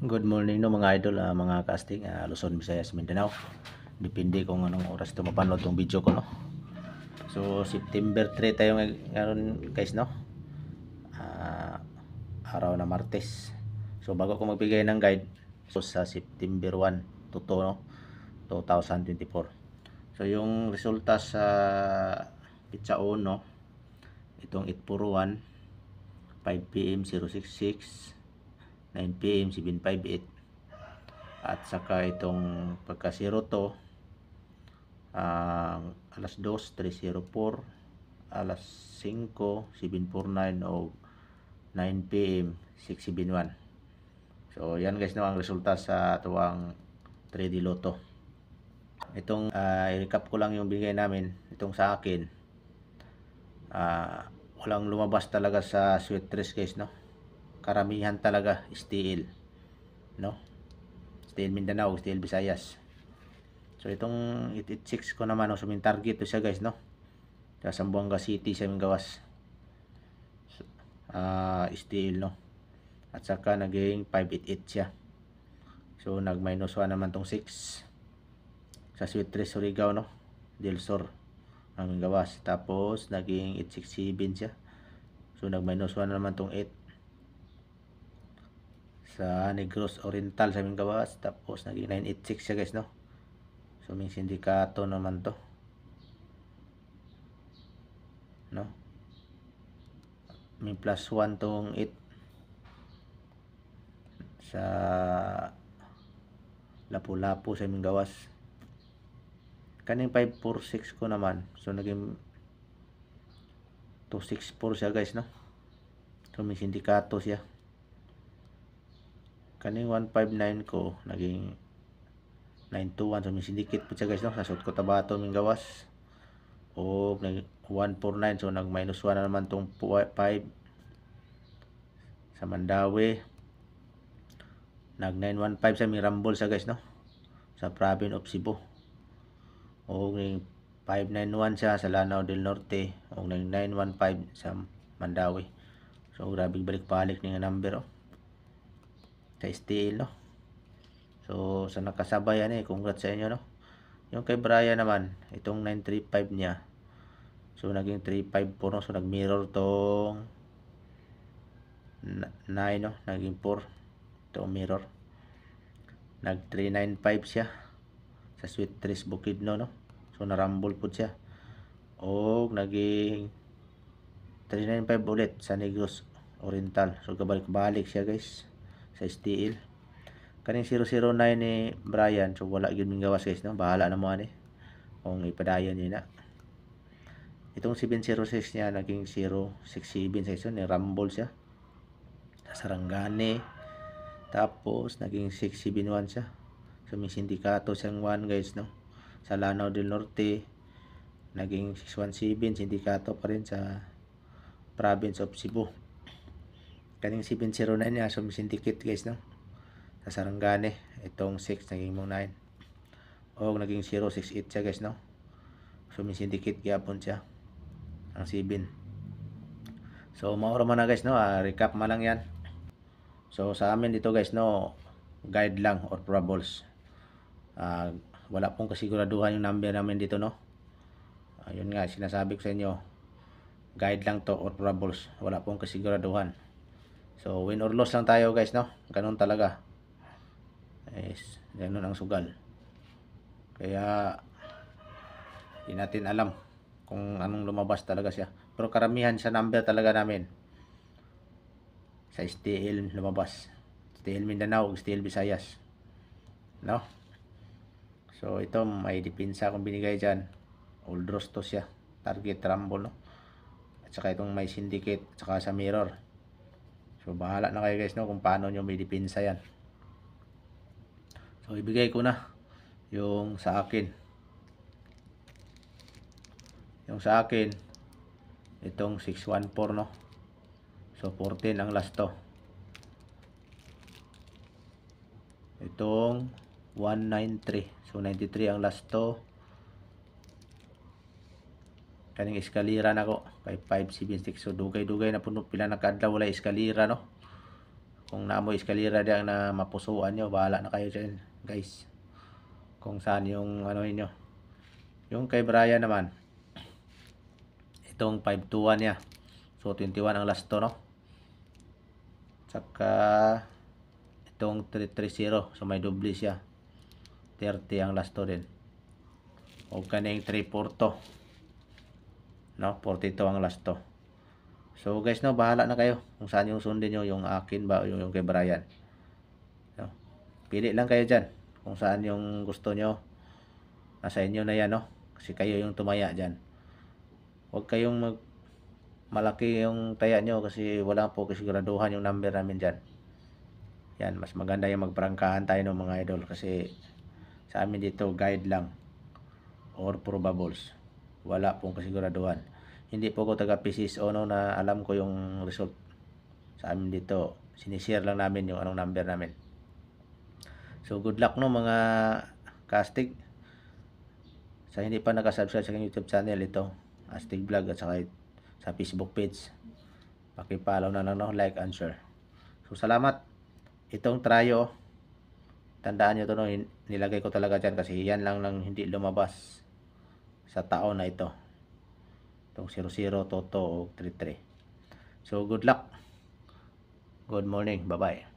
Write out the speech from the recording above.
Good morning no mga idol, mga casting, Luzon, Visayas, Mindanao. Depende kung anong oras ito mapanood tong video ko, no. So September 3 tayo ngayon guys, no. Araw na Martes. So bago ko magbigay ng guide, so sa September 1 to 2, no, 2024. So yung resulta sa Pitsa 1, no, itong 841, 5 PM 066, 9 PM 758, at saka itong pagka 02, alas 2, 304, alas 5, 749, o 9 PM 671. So yan guys, no, ang resulta sa tuwang 3D Lotto. Itong i-recap ko lang yung bigay namin. Itong sa akin, walang lumabas talaga sa Sweet Trees guys, no. Karamihan talaga STL, no. STL Mindanao, STL Visayas. So itong 886 ko naman, so main target to siya guys, no. Sa Zamboanga City sa aming gawas. STL, no. At saka naging 588 siya. So nag-minus 1 naman tong 6 sa Sweet Trees Surigao, no, Del Sur aming gawas. Tapos naging 867 siya. So nag-minus 1 naman tong 8 sa Negros Oriental sa aming gawas. Tapos naging 986 siya guys, no. So may sindikato naman to, no. May plus 1 tong 8 sa Lapu-Lapu sa aming gawas. Kaning 546 ko naman, so naging 264 siya guys, no. So may sindikato siya. Kaning 159 ko naging 921, so may syndicate po siya guys, no, sa South Cotabato aming gawas. O 149, so nag minus 1 na naman tong 5 sa Mandawi. Nag 915 sa Mirambol siya guys, no, sa Province of Cebu. O 591 siya sa Lanao del Norte. O 915 sa Mandawi. So grabe balik-balik ni nga number, sa STL, no. So sa nakasabay yan, congrats sa inyo, no. Yung kay Brian naman, itong 935 niya, so naging 354, no. So nag-mirror tong 9, no, naging 4 itong mirror. Nag 395 siya sa Sweet Trees Bukidnon, no. So narambol po siya. O naging 395 ulit sa Negros Oriental. So kabalik-balik siya guys sa STL. Kaning 009 ni Brian, so wala gyud ming gawas guys, no. Bahala na mo ani kung ipadayon niya na. Itong 706 niya naging 067 sa iso, ni rumble siya sa Sarangani. Tapos naging 671 siya. So may sindikato siyang 1 guys, no, sa Lanao del Norte. Naging 617, sindikato pa rin sa Province of Cebu. Kaning 709 niya, so may syndicate guys, no, sa Sarangani. Itong 6 naging 9. O naging 068 siya guys, no. So may syndicate gyapon siya ang 7. So maoro man na guys, no. Recap man lang yan. So sa amin dito guys, no, guide lang or probables. Wala pong kasiguraduhan yung number namin dito, no. Yun nga sinasabi ko sa inyo, guide lang to or probables, wala pong kasiguraduhan. So win or loss lang tayo guys, no. Ganun talaga. Yes, ganun ang sugal. Kaya hindi natin alam kung anong lumabas talaga siya. Pero karamihan sa number talaga namin sa STL lumabas. STL Mindanao, STL Visayas, no. So ito may depensa akong binigay dyan. Old Ross to siya. Target rumble, no. At saka itong may syndicate, at saka sa mirror. So bahala na kayo guys, no, kung paano nyo may depensa yan. So ibigay ko na yung sa akin. Yung sa akin, itong 614, no. So 14 ang last to. Itong 193. So 93 ang last to. Kaning eskalira na ko kay 576. So dugay-dugay na puno pila nakadlaw wala eskalira, no. Kung naamoy eskalera diyan na mapusuan nyo, bahala na kayo dyan, guys. Kung saan yung ano niyo. Yung kay Brian naman, itong 521 niya. So 21 ang last to, no? Tsaka itong 330, so may doble siya. 30 ang last to din. O kaning 342, no? 42 ang last to. So guys, no, bahala na kayo kung saan yung sundin nyo, yung akin ba o yung kay Brian, no? Pili lang kayo dyan kung saan yung gusto nyo. Nasa inyo na yan, no? Kasi kayo yung tumaya dyan. Huwag kayong malaki yung taya nyo kasi wala po kasiguraduhan yung number namin dyan. Yan, mas maganda yung magprangkahan tayo ng mga idol kasi sa amin dito guide lang or probables. Wala pong kasiguraduhan. Hindi po ko taga PCSO, no, na alam ko yung result. Sa amin dito, sinishare lang namin yung anong number namin. So good luck, no, mga castig. Sa hindi pa nakasubscribe sa aking YouTube channel, ito Astig Vlog, at saka sa Facebook page, paki-follow na lang, no, like and share. So salamat. Itong tryo, tandaan nyo to, no, nilagay ko talaga dyan kasi yan lang hindi lumabas sa taon na ito. Itong 00, Toto o 33. So good luck. Good morning. Bye-bye.